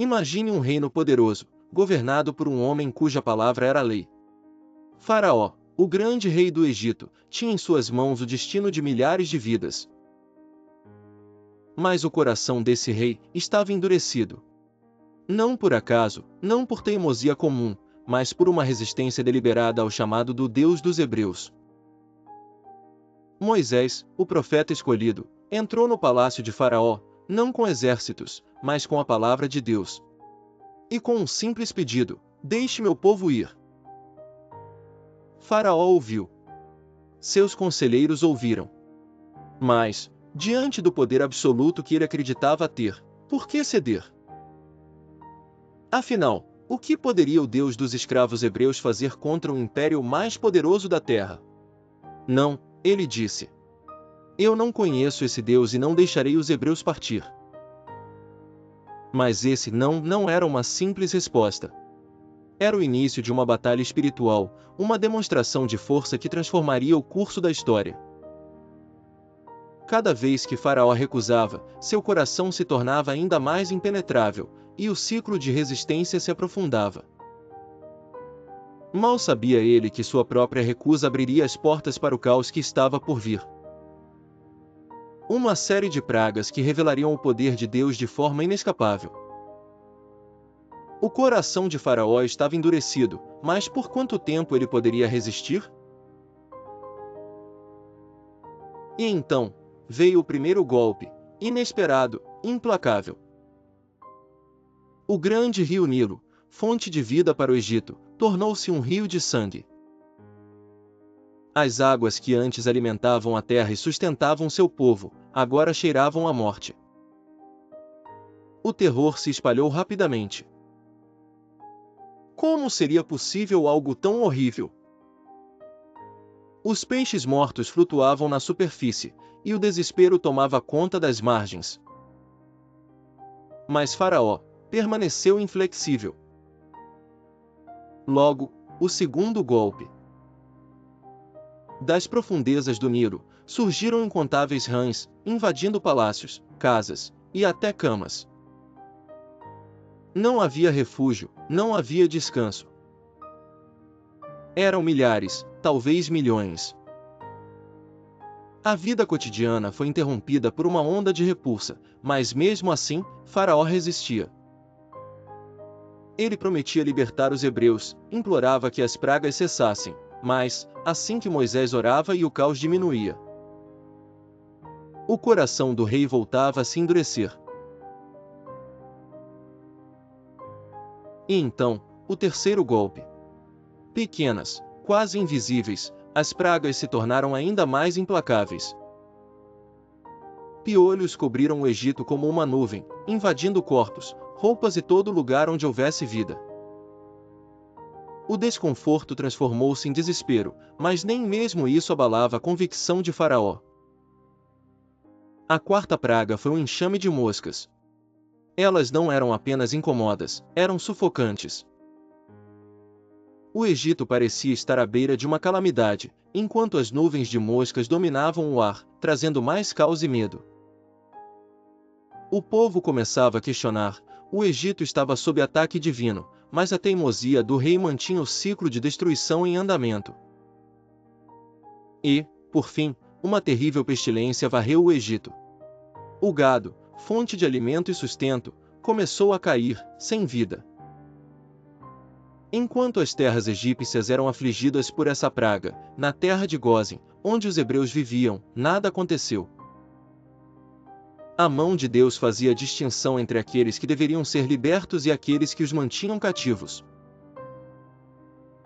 Imagine um reino poderoso, governado por um homem cuja palavra era lei. Faraó, o grande rei do Egito, tinha em suas mãos o destino de milhares de vidas. Mas o coração desse rei estava endurecido. Não por acaso, não por teimosia comum, mas por uma resistência deliberada ao chamado do Deus dos Hebreus. Moisés, o profeta escolhido, entrou no palácio de Faraó, não com exércitos, mas com a palavra de Deus. E com um simples pedido: deixe meu povo ir. Faraó ouviu. Seus conselheiros ouviram. Mas, diante do poder absoluto que ele acreditava ter, por que ceder? Afinal, o que poderia o Deus dos escravos hebreus fazer contra o império mais poderoso da terra? Não, ele disse. Eu não conheço esse Deus e não deixarei os hebreus partir. Mas esse não era uma simples resposta. Era o início de uma batalha espiritual, uma demonstração de força que transformaria o curso da história. Cada vez que Faraó recusava, seu coração se tornava ainda mais impenetrável, e o ciclo de resistência se aprofundava. Mal sabia ele que sua própria recusa abriria as portas para o caos que estava por vir. Uma série de pragas que revelariam o poder de Deus de forma inescapável. O coração de Faraó estava endurecido, mas por quanto tempo ele poderia resistir? E então, veio o primeiro golpe, inesperado, implacável. O grande rio Nilo, fonte de vida para o Egito, tornou-se um rio de sangue. As águas que antes alimentavam a terra e sustentavam seu povo, agora cheiravam a morte. O terror se espalhou rapidamente. Como seria possível algo tão horrível? Os peixes mortos flutuavam na superfície, e o desespero tomava conta das margens. Mas Faraó permaneceu inflexível. Logo, o segundo golpe. Das profundezas do Nilo, surgiram incontáveis rãs, invadindo palácios, casas, e até camas. Não havia refúgio, não havia descanso. Eram milhares, talvez milhões. A vida cotidiana foi interrompida por uma onda de repulsa, mas mesmo assim, Faraó resistia. Ele prometia libertar os hebreus, implorava que as pragas cessassem, mas, assim que Moisés orava e o caos diminuía, o coração do rei voltava a se endurecer. E então, o terceiro golpe. Pequenas, quase invisíveis, as pragas se tornaram ainda mais implacáveis. Piolhos cobriram o Egito como uma nuvem, invadindo corpos, roupas e todo lugar onde houvesse vida. O desconforto transformou-se em desespero, mas nem mesmo isso abalava a convicção de Faraó. A quarta praga foi um enxame de moscas. Elas não eram apenas incômodas, eram sufocantes. O Egito parecia estar à beira de uma calamidade, enquanto as nuvens de moscas dominavam o ar, trazendo mais caos e medo. O povo começava a questionar: o Egito estava sob ataque divino, mas a teimosia do rei mantinha o ciclo de destruição em andamento. E, por fim, uma terrível pestilência varreu o Egito. O gado, fonte de alimento e sustento, começou a cair, sem vida. Enquanto as terras egípcias eram afligidas por essa praga, na terra de Gósen, onde os hebreus viviam, nada aconteceu. A mão de Deus fazia distinção entre aqueles que deveriam ser libertos e aqueles que os mantinham cativos.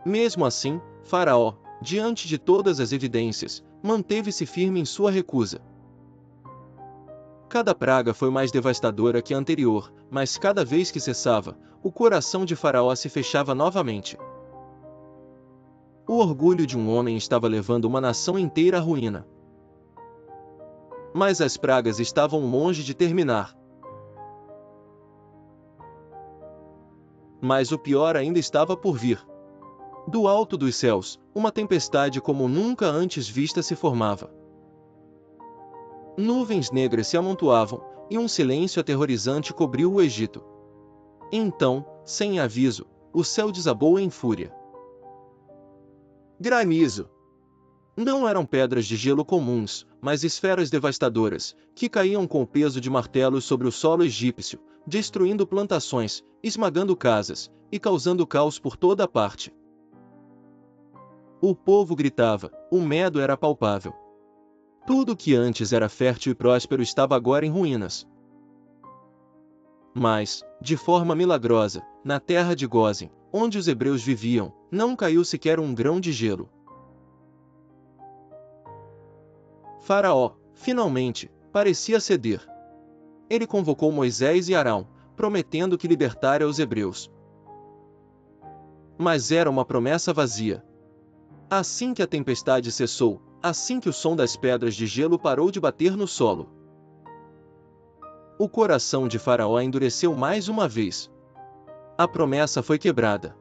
Mesmo assim, Faraó, diante de todas as evidências, manteve-se firme em sua recusa. Cada praga foi mais devastadora que a anterior, mas cada vez que cessava, o coração de Faraó se fechava novamente. O orgulho de um homem estava levando uma nação inteira à ruína. Mas as pragas estavam longe de terminar. Mas o pior ainda estava por vir. Do alto dos céus, uma tempestade como nunca antes vista se formava. Nuvens negras se amontoavam, e um silêncio aterrorizante cobriu o Egito. Então, sem aviso, o céu desabou em fúria. Granizo! Não eram pedras de gelo comuns, mas esferas devastadoras, que caíam com o peso de martelos sobre o solo egípcio, destruindo plantações, esmagando casas, e causando caos por toda parte. O povo gritava, o medo era palpável. Tudo que antes era fértil e próspero estava agora em ruínas. Mas, de forma milagrosa, na terra de Gósen, onde os hebreus viviam, não caiu sequer um grão de gelo. Faraó, finalmente, parecia ceder. Ele convocou Moisés e Arão, prometendo que libertaria os hebreus. Mas era uma promessa vazia. Assim que a tempestade cessou, assim que o som das pedras de gelo parou de bater no solo, o coração de Faraó endureceu mais uma vez. A promessa foi quebrada.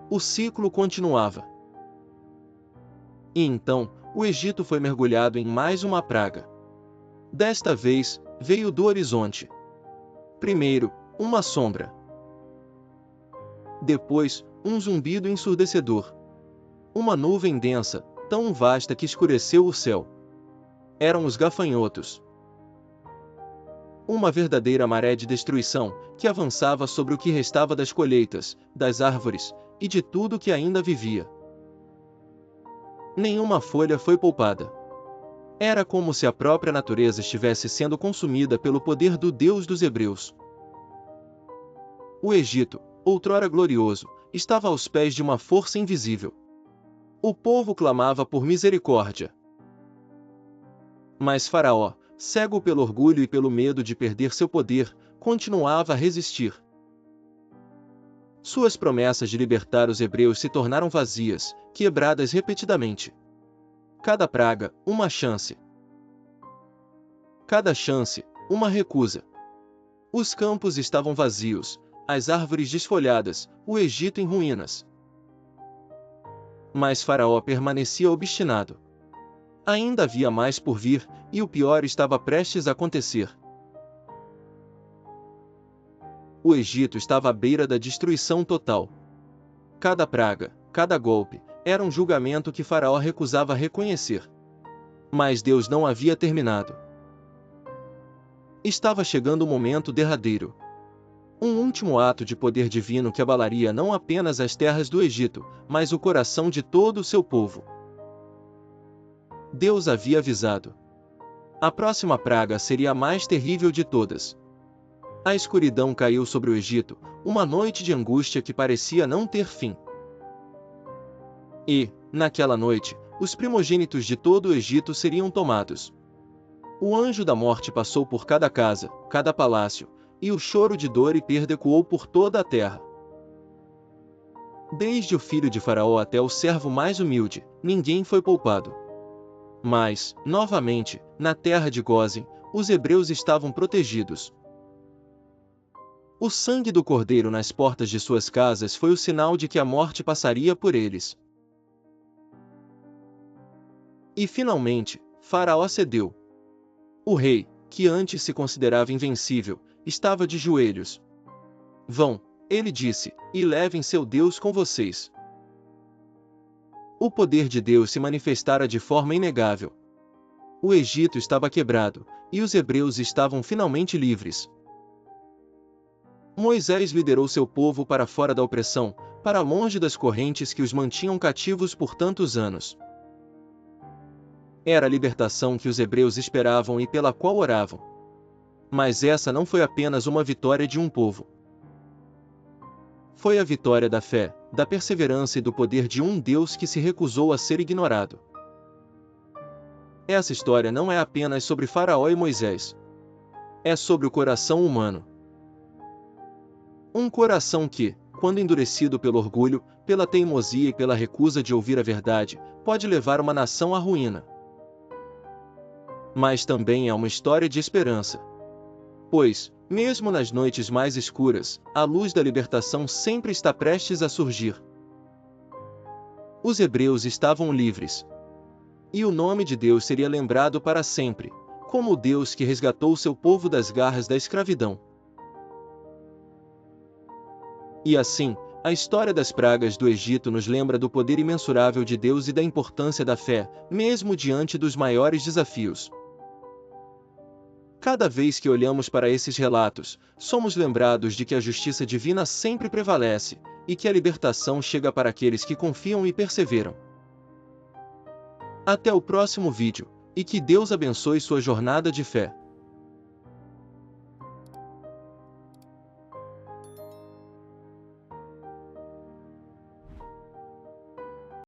O ciclo continuava. E então, o Egito foi mergulhado em mais uma praga. Desta vez, veio do horizonte. Primeiro, uma sombra. Depois, um zumbido ensurdecedor. Uma nuvem densa, tão vasta que escureceu o céu. Eram os gafanhotos. Uma verdadeira maré de destruição, que avançava sobre o que restava das colheitas, das árvores, e de tudo que ainda vivia. Nenhuma folha foi poupada. Era como se a própria natureza estivesse sendo consumida pelo poder do Deus dos Hebreus. O Egito, outrora glorioso, estava aos pés de uma força invisível. O povo clamava por misericórdia. Mas Faraó, cego pelo orgulho e pelo medo de perder seu poder, continuava a resistir. Suas promessas de libertar os hebreus se tornaram vazias, quebradas repetidamente. Cada praga, uma chance. Cada chance, uma recusa. Os campos estavam vazios, as árvores desfolhadas, o Egito em ruínas. Mas Faraó permanecia obstinado. Ainda havia mais por vir, e o pior estava prestes a acontecer. O Egito estava à beira da destruição total. Cada praga, cada golpe, era um julgamento que Faraó recusava reconhecer. Mas Deus não havia terminado. Estava chegando o momento derradeiro. Um último ato de poder divino que abalaria não apenas as terras do Egito, mas o coração de todo o seu povo. Deus havia avisado. A próxima praga seria a mais terrível de todas. A escuridão caiu sobre o Egito, uma noite de angústia que parecia não ter fim. E, naquela noite, os primogênitos de todo o Egito seriam tomados. O anjo da morte passou por cada casa, cada palácio, e o choro de dor e perda ecoou por toda a terra. Desde o filho de Faraó até o servo mais humilde, ninguém foi poupado. Mas, novamente, na terra de Gósen, os hebreus estavam protegidos. O sangue do cordeiro nas portas de suas casas foi o sinal de que a morte passaria por eles. E finalmente, Faraó cedeu. O rei, que antes se considerava invencível, estava de joelhos. Vão, ele disse, e levem seu Deus com vocês. O poder de Deus se manifestara de forma inegável. O Egito estava quebrado, e os hebreus estavam finalmente livres. Moisés liderou seu povo para fora da opressão, para longe das correntes que os mantinham cativos por tantos anos. Era a libertação que os hebreus esperavam e pela qual oravam. Mas essa não foi apenas uma vitória de um povo. Foi a vitória da fé, da perseverança e do poder de um Deus que se recusou a ser ignorado. Essa história não é apenas sobre Faraó e Moisés. É sobre o coração humano. Um coração que, quando endurecido pelo orgulho, pela teimosia e pela recusa de ouvir a verdade, pode levar uma nação à ruína. Mas também é uma história de esperança. Pois, mesmo nas noites mais escuras, a luz da libertação sempre está prestes a surgir. Os hebreus estavam livres. E o nome de Deus seria lembrado para sempre, como o Deus que resgatou seu povo das garras da escravidão. E assim, a história das pragas do Egito nos lembra do poder imensurável de Deus e da importância da fé, mesmo diante dos maiores desafios. Cada vez que olhamos para esses relatos, somos lembrados de que a justiça divina sempre prevalece, e que a libertação chega para aqueles que confiam e perseveram. Até o próximo vídeo, e que Deus abençoe sua jornada de fé.